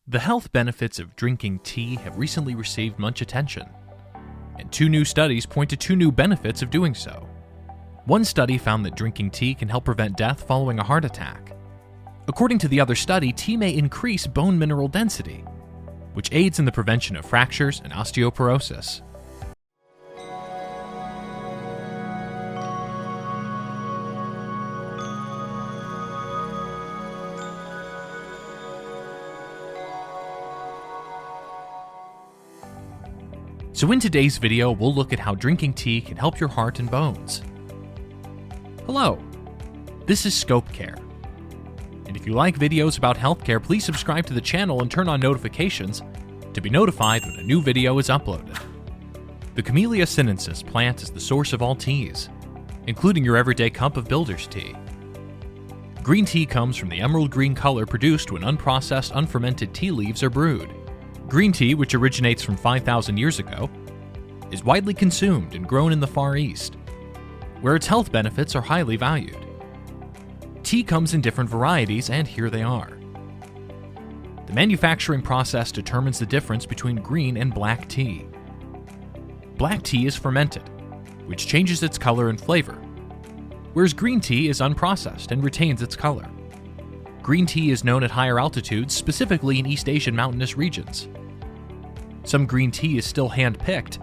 The health benefits of drinking tea have recently received much attention, and 2 new studies point to 2 new benefits of doing so. One study found that drinking tea can help prevent death following a heart attack. According to the other study, tea may increase bone mineral density, which aids in the prevention of fractures and osteoporosis. So in today's video, we'll look at how drinking tea can help your heart and bones. Hello, this is Scope Care. And if you like videos about healthcare, please subscribe to the channel and turn on notifications to be notified when a new video is uploaded. The Camellia sinensis plant is the source of all teas, including your everyday cup of builder's tea. Green tea comes from the emerald green color produced when unprocessed, unfermented tea leaves are brewed. Green tea, which originates from 5,000 years ago, is widely consumed and grown in the Far East, where its health benefits are highly valued. Tea comes in different varieties, and here they are. The manufacturing process determines the difference between green and black tea. Black tea is fermented, which changes its color and flavor, whereas green tea is unprocessed and retains its color. Green tea is known at higher altitudes, specifically in East Asian mountainous regions. Some green tea is still hand-picked,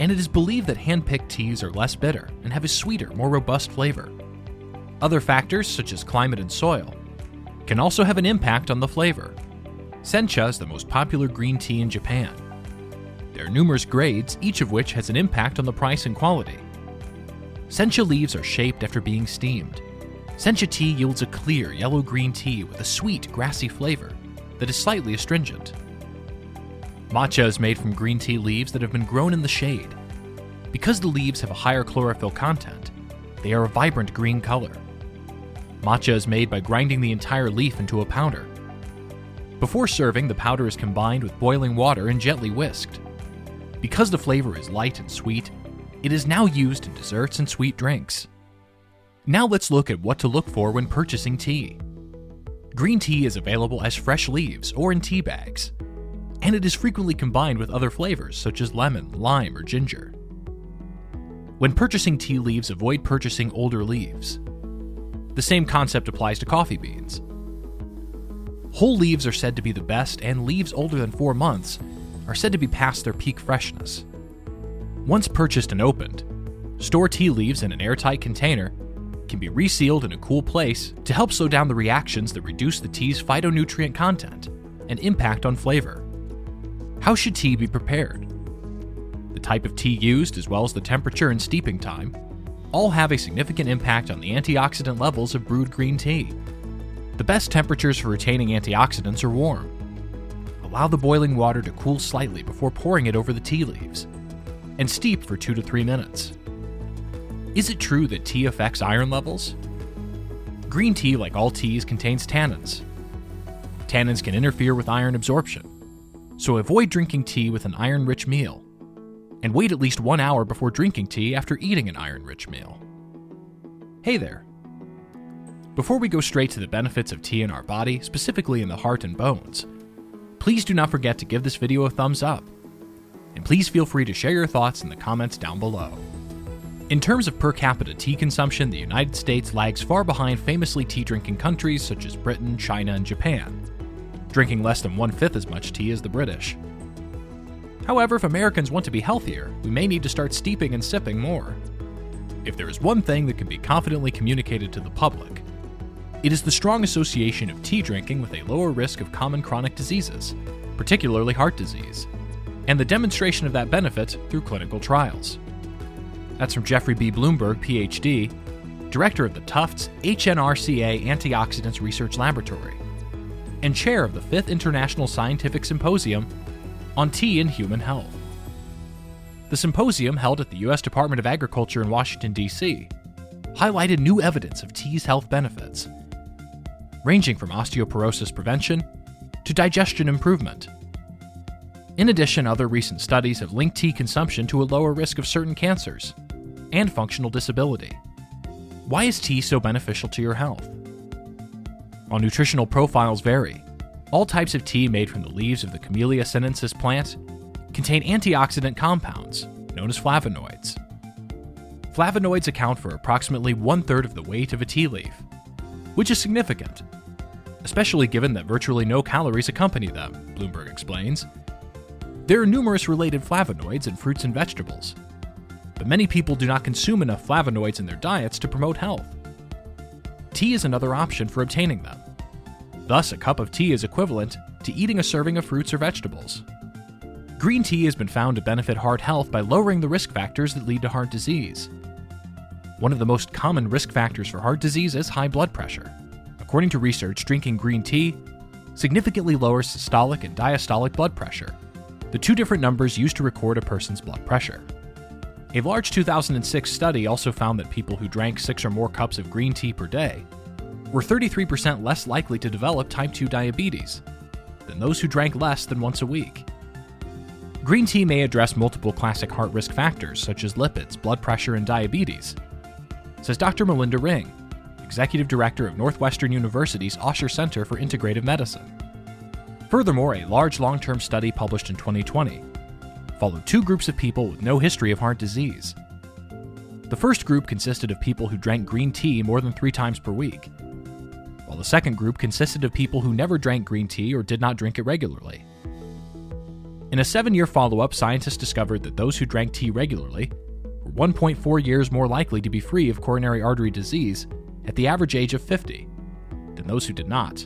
and it is believed that hand-picked teas are less bitter and have a sweeter, more robust flavor. Other factors, such as climate and soil, can also have an impact on the flavor. Sencha is the most popular green tea in Japan. There are numerous grades, each of which has an impact on the price and quality. Sencha leaves are shaped after being steamed. Sencha tea yields a clear, yellow-green tea with a sweet, grassy flavor that is slightly astringent. Matcha is made from green tea leaves that have been grown in the shade. Because the leaves have a higher chlorophyll content, they are a vibrant green color. Matcha is made by grinding the entire leaf into a powder. Before serving, the powder is combined with boiling water and gently whisked. Because the flavor is light and sweet, it is now used in desserts and sweet drinks. Now let's look at what to look for when purchasing tea. Green tea is available as fresh leaves or in tea bags, and it is frequently combined with other flavors such as lemon, lime, or ginger. When purchasing tea leaves, avoid purchasing older leaves. The same concept applies to coffee beans. Whole leaves are said to be the best, and leaves older than 4 months are said to be past their peak freshness. Once purchased and opened, store tea leaves in an airtight container can be resealed in a cool place to help slow down the reactions that reduce the tea's phytonutrient content and impact on flavor. How should tea be prepared? The type of tea used, as well as the temperature and steeping time, all have a significant impact on the antioxidant levels of brewed green tea. The best temperatures for retaining antioxidants are warm. Allow the boiling water to cool slightly before pouring it over the tea leaves, and steep for 2 to 3 minutes. Is it true that tea affects iron levels? Green tea, like all teas, contains tannins. Tannins can interfere with iron absorption, so avoid drinking tea with an iron-rich meal, and wait at least 1 hour before drinking tea after eating an iron-rich meal. Hey there! Before we go straight to the benefits of tea in our body, specifically in the heart and bones, please do not forget to give this video a thumbs up, and please feel free to share your thoughts in the comments down below. In terms of per capita tea consumption, the United States lags far behind famously tea-drinking countries such as Britain, China, and Japan, drinking less than 1/5 as much tea as the British. However, if Americans want to be healthier, we may need to start steeping and sipping more. If there is one thing that can be confidently communicated to the public, it is the strong association of tea drinking with a lower risk of common chronic diseases, particularly heart disease, and the demonstration of that benefit through clinical trials. That's from Jeffrey B. Bloomberg, PhD, Director of the Tufts HNRCA Antioxidants Research Laboratory, and Chair of the 5th International Scientific Symposium on Tea and Human Health. The symposium, held at the U.S. Department of Agriculture in Washington, D.C., highlighted new evidence of tea's health benefits, ranging from osteoporosis prevention to digestion improvement. In addition, other recent studies have linked tea consumption to a lower risk of certain cancers and functional disability. Why is tea so beneficial to your health? While nutritional profiles vary, All types of tea made from the leaves of the Camellia sinensis plant contain antioxidant compounds, known as flavonoids. Flavonoids account for approximately 1/3 of the weight of a tea leaf, which is significant, especially given that virtually no calories accompany them, Bloomberg explains. There are numerous related flavonoids in fruits and vegetables, but many people do not consume enough flavonoids in their diets to promote health. Tea is another option for obtaining them. Thus, a cup of tea is equivalent to eating a serving of fruits or vegetables. Green tea has been found to benefit heart health by lowering the risk factors that lead to heart disease. One of the most common risk factors for heart disease is high blood pressure. According to research, drinking green tea significantly lowers systolic and diastolic blood pressure, the two different numbers used to record a person's blood pressure. A large 2006 study also found that people who drank 6 or more cups of green tea per day were 33% less likely to develop type 2 diabetes than those who drank less than once a week. Green tea may address multiple classic heart risk factors such as lipids, blood pressure, and diabetes, says Dr. Melinda Ring, Executive Director of Northwestern University's Osher Center for Integrative Medicine. Furthermore, a large long-term study published in 2020 followed 2 groups of people with no history of heart disease. The first group consisted of people who drank green tea more than 3 times per week, while the second group consisted of people who never drank green tea or did not drink it regularly. In a 7-year follow-up, scientists discovered that those who drank tea regularly were 1.4 years more likely to be free of coronary artery disease at the average age of 50 than those who did not.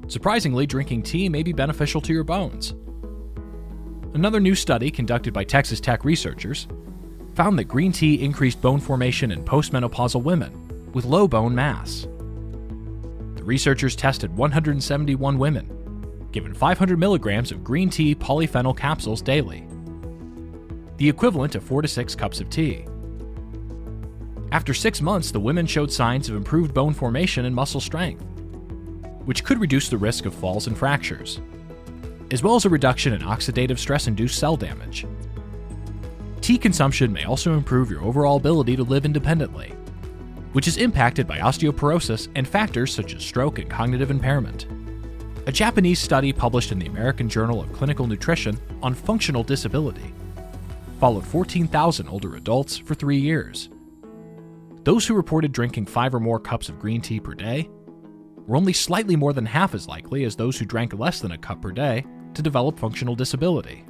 Surprisingly, drinking tea may be beneficial to your bones. Another new study conducted by Texas Tech researchers found that green tea increased bone formation in postmenopausal women with low bone mass. The researchers tested 171 women, given 500 milligrams of green tea polyphenol capsules daily, the equivalent of 4 to 6 cups of tea. After 6 months, the women showed signs of improved bone formation and muscle strength, which could reduce the risk of falls and fractures, as well as a reduction in oxidative stress-induced cell damage. Tea consumption may also improve your overall ability to live independently, which is impacted by osteoporosis and factors such as stroke and cognitive impairment. A Japanese study published in the American Journal of Clinical Nutrition on functional disability followed 14,000 older adults for 3 years. Those who reported drinking 5 or more cups of green tea per day were only slightly more than half as likely as those who drank less than a cup per day to develop functional disability.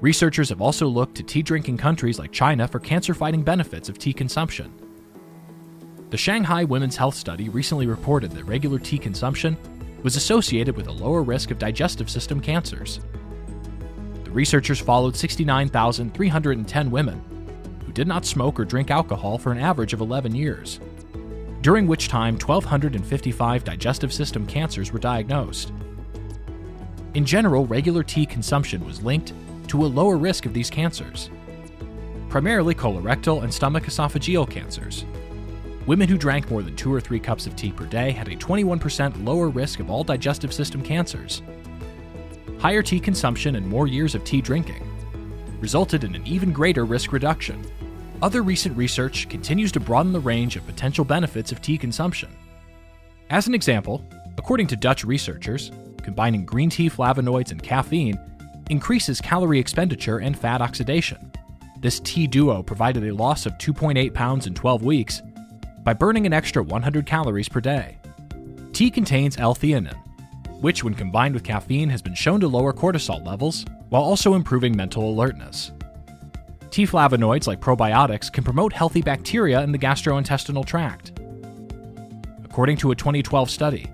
Researchers have also looked to tea-drinking countries like China for cancer-fighting benefits of tea consumption. The Shanghai Women's Health Study recently reported that regular tea consumption was associated with a lower risk of digestive system cancers. The researchers followed 69,310 women who did not smoke or drink alcohol for an average of 11 years, during which time 1,255 digestive system cancers were diagnosed. In general, regular tea consumption was linked to a lower risk of these cancers, primarily colorectal and stomach esophageal cancers. Women who drank more than 2 or 3 cups of tea per day had a 21% lower risk of all digestive system cancers. Higher tea consumption and more years of tea drinking resulted in an even greater risk reduction. Other recent research continues to broaden the range of potential benefits of tea consumption. As an example, according to Dutch researchers, combining green tea flavonoids and caffeine increases calorie expenditure and fat oxidation. This tea duo provided a loss of 2.8 pounds in 12 weeks by burning an extra 100 calories per day. Tea contains L-theanine, which when combined with caffeine has been shown to lower cortisol levels while also improving mental alertness. Tea flavonoids like probiotics can promote healthy bacteria in the gastrointestinal tract. According to a 2012 study,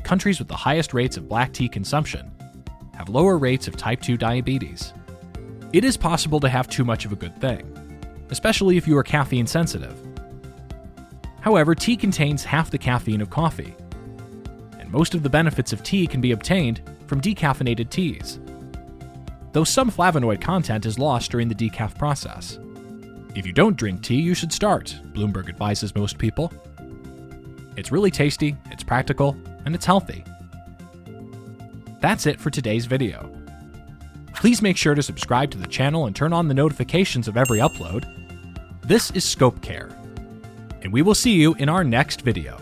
countries with the highest rates of black tea consumption have lower rates of type 2 diabetes. It is possible to have too much of a good thing, especially if you are caffeine sensitive. However, tea contains half the caffeine of coffee, and most of the benefits of tea can be obtained from decaffeinated teas, though some flavonoid content is lost during the decaf process. If you don't drink tea, you should start, Bloomberg advises most people. It's really tasty, it's practical, and it's healthy. That's it for today's video. Please make sure to subscribe to the channel and turn on the notifications of every upload. This is Scope Care, and we will see you in our next video.